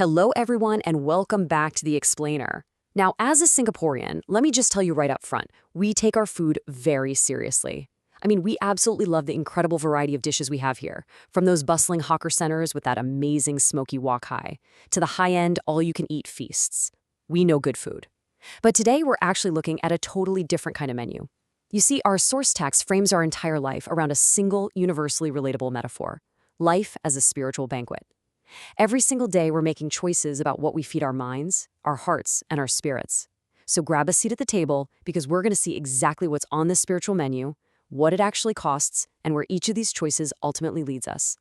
Hello, everyone, and welcome back to The Explainer. Now, as a Singaporean, let me just tell you right up front, we take our food very seriously. I mean, we absolutely love the incredible variety of dishes we have here, from those bustling hawker centers with that amazing smoky wok hai, to the high-end all-you-can-eat feasts. We know good food. But today, we're actually looking at a totally different kind of menu. You see, our source text frames our entire life around a single, universally relatable metaphor: life as a spiritual banquet. Every single day, we're making choices about what we feed our minds, our hearts, and our spirits. So grab a seat at the table, because we're going to see exactly what's on this spiritual menu, what it actually costs, and where each of these choices ultimately leads us.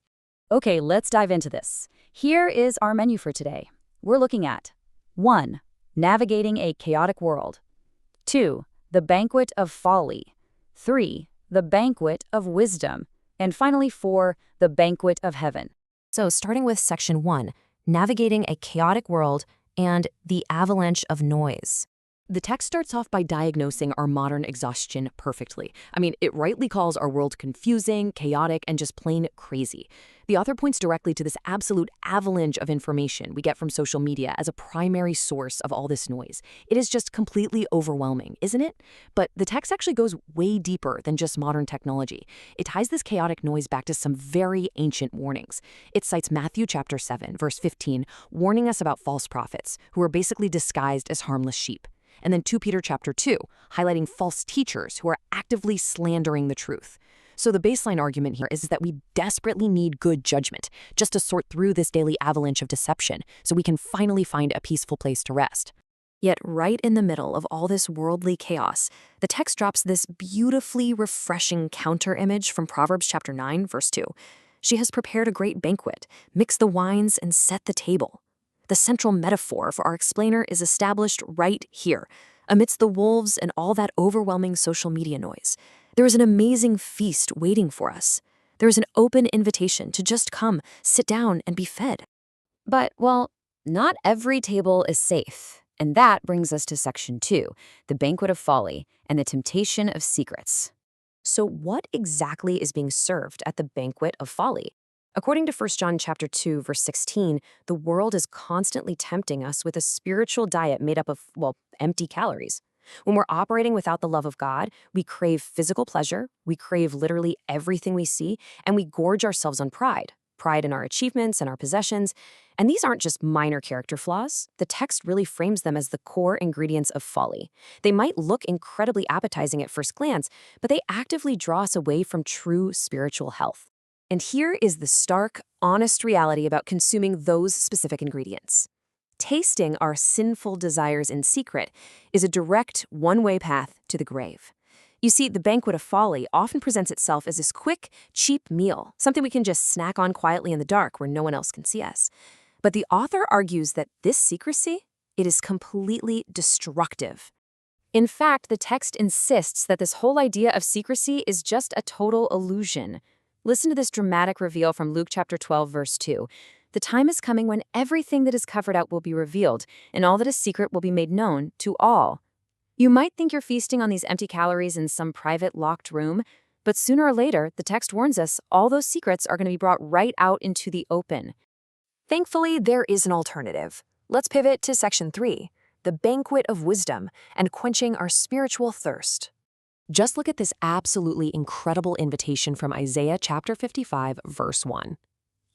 Okay, let's dive into this. Here is our menu for today. We're looking at 1. Navigating a chaotic world. 2. The Banquet of Folly. 3. The Banquet of Wisdom. And finally, 4. The Banquet of Heaven. So starting with section 1, navigating a chaotic world and the avalanche of noise. The text starts off by diagnosing our modern exhaustion perfectly. I mean, it rightly calls our world confusing, chaotic, and just plain crazy. The author points directly to this absolute avalanche of information we get from social media as a primary source of all this noise. It is just completely overwhelming, isn't it? But the text actually goes way deeper than just modern technology. It ties this chaotic noise back to some very ancient warnings. It cites Matthew chapter 7, verse 15, warning us about false prophets, who are basically disguised as harmless sheep. And then 2 Peter chapter 2, highlighting false teachers who are actively slandering the truth. So the baseline argument here is that we desperately need good judgment just to sort through this daily avalanche of deception so we can finally find a peaceful place to rest. Yet right in the middle of all this worldly chaos, the text drops this beautifully refreshing counter-image from Proverbs chapter 9, verse 2. She has prepared a great banquet, mixed the wines, and set the table. The central metaphor for our explainer is established right here, amidst the wolves and all that overwhelming social media noise. There is an amazing feast waiting for us. There is an open invitation to just come, sit down, and be fed. But, well, not every table is safe. And that brings us to section 2, the Banquet of Folly and the Temptation of Secrets. So what exactly is being served at the Banquet of Folly? According to 1 John chapter 2, verse 16, the world is constantly tempting us with a spiritual diet made up of, empty calories. When we're operating without the love of God, we crave physical pleasure, we crave literally everything we see, and we gorge ourselves on pride. Pride in our achievements and our possessions. And these aren't just minor character flaws. The text really frames them as the core ingredients of folly. They might look incredibly appetizing at first glance, but they actively draw us away from true spiritual health. And here is the stark, honest reality about consuming those specific ingredients. Tasting our sinful desires in secret is a direct, one-way path to the grave. You see, the Banquet of Folly often presents itself as this quick, cheap meal, something we can just snack on quietly in the dark where no one else can see us. But the author argues that this secrecy, it is completely destructive. In fact, the text insists that this whole idea of secrecy is just a total illusion. Listen to this dramatic reveal from Luke chapter 12, verse 2. The time is coming when everything that is covered up will be revealed, and all that is secret will be made known to all. You might think you're feasting on these empty calories in some private, locked room, but sooner or later, the text warns us, all those secrets are going to be brought right out into the open. Thankfully, there is an alternative. Let's pivot to section 3, the Banquet of Wisdom and quenching our spiritual thirst. Just look at this absolutely incredible invitation from Isaiah chapter 55, verse 1.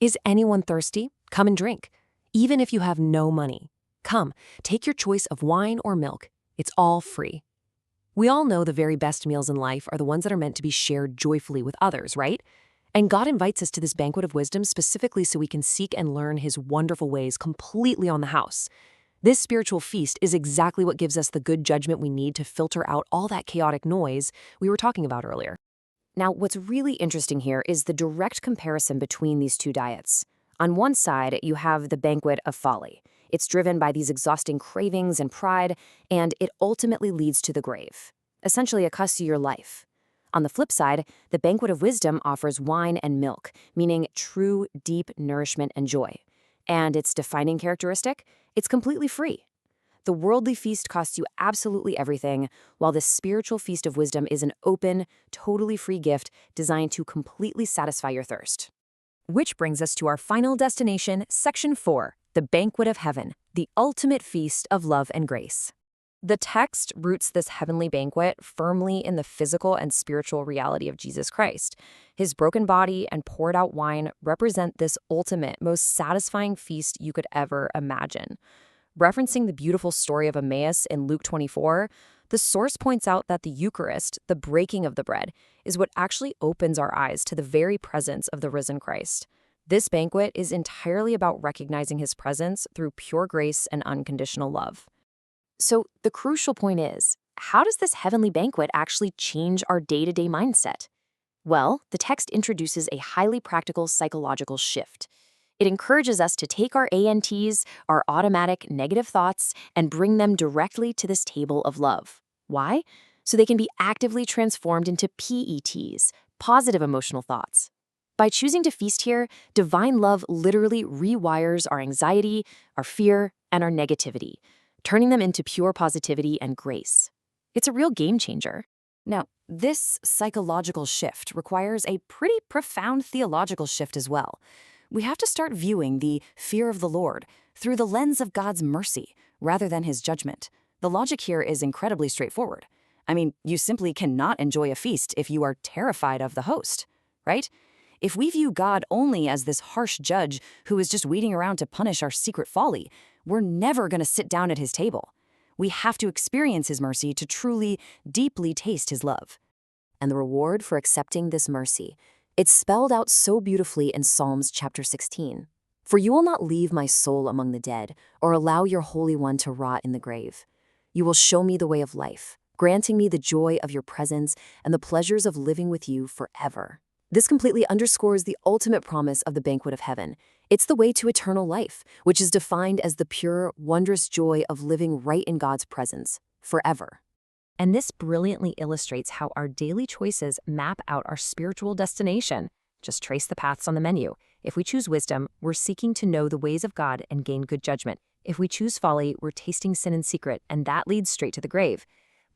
Is anyone thirsty? Come and drink. Even if you have no money. Come, take your choice of wine or milk. It's all free. We all know the very best meals in life are the ones that are meant to be shared joyfully with others, right? And God invites us to this banquet of wisdom specifically so we can seek and learn His wonderful ways completely on the house. This spiritual feast is exactly what gives us the good judgment we need to filter out all that chaotic noise we were talking about earlier. Now, what's really interesting here is the direct comparison between these two diets. On one side, you have the Banquet of Folly. It's driven by these exhausting cravings and pride, and it ultimately leads to the grave. Essentially, it costs you your life. On the flip side, the Banquet of Wisdom offers wine and milk, meaning true, deep nourishment and joy. And its defining characteristic? It's completely free. The worldly feast costs you absolutely everything, while the spiritual feast of wisdom is an open, totally free gift designed to completely satisfy your thirst. Which brings us to our final destination, section 4, the banquet of heaven, the ultimate feast of love and grace. The text roots this heavenly banquet firmly in the physical and spiritual reality of Jesus Christ. His broken body and poured out wine represent this ultimate, most satisfying feast you could ever imagine. Referencing the beautiful story of Emmaus in Luke 24, the source points out that the Eucharist, the breaking of the bread, is what actually opens our eyes to the very presence of the risen Christ. This banquet is entirely about recognizing his presence through pure grace and unconditional love. So the crucial point is, how does this heavenly banquet actually change our day-to-day mindset? Well, the text introduces a highly practical psychological shift. It encourages us to take our ANTs, our automatic negative thoughts, and bring them directly to this table of love. Why? So they can be actively transformed into PETs, positive emotional thoughts. By choosing to feast here, divine love literally rewires our anxiety, our fear, and our negativity, turning them into pure positivity and grace. It's a real game changer. Now, this psychological shift requires a pretty profound theological shift as well. We have to start viewing the fear of the Lord through the lens of God's mercy rather than his judgment. The logic here is incredibly straightforward. I mean, you simply cannot enjoy a feast if you are terrified of the host, right? If we view God only as this harsh judge who is just waiting around to punish our secret folly, we're never going to sit down at his table. We have to experience his mercy to truly, deeply taste his love. And the reward for accepting this mercy, it's spelled out so beautifully in Psalms chapter 16. For you will not leave my soul among the dead, or allow your Holy One to rot in the grave. You will show me the way of life, granting me the joy of your presence and the pleasures of living with you forever. This completely underscores the ultimate promise of the banquet of heaven. It's the way to eternal life, which is defined as the pure, wondrous joy of living right in God's presence, forever. And this brilliantly illustrates how our daily choices map out our spiritual destination. Just trace the paths on the menu. If we choose wisdom, we're seeking to know the ways of God and gain good judgment. If we choose folly, we're tasting sin in secret, and that leads straight to the grave.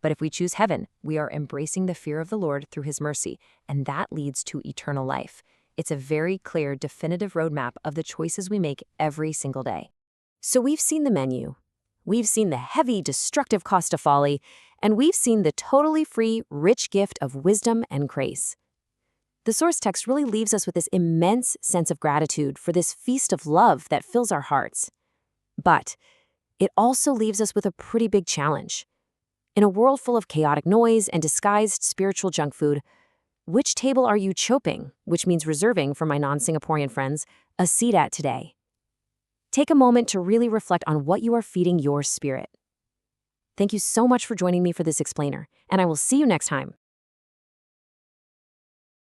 But if we choose heaven, we are embracing the fear of the Lord through his mercy, and that leads to eternal life. It's a very clear, definitive roadmap of the choices we make every single day. So we've seen the menu. We've seen the heavy, destructive cost of folly, and we've seen the totally free, rich gift of wisdom and grace. The source text really leaves us with this immense sense of gratitude for this feast of love that fills our hearts. But it also leaves us with a pretty big challenge. In a world full of chaotic noise and disguised spiritual junk food, which table are you choping, which means reserving for my non-Singaporean friends, a seat at today? Take a moment to really reflect on what you are feeding your spirit. Thank you so much for joining me for this explainer, and I will see you next time.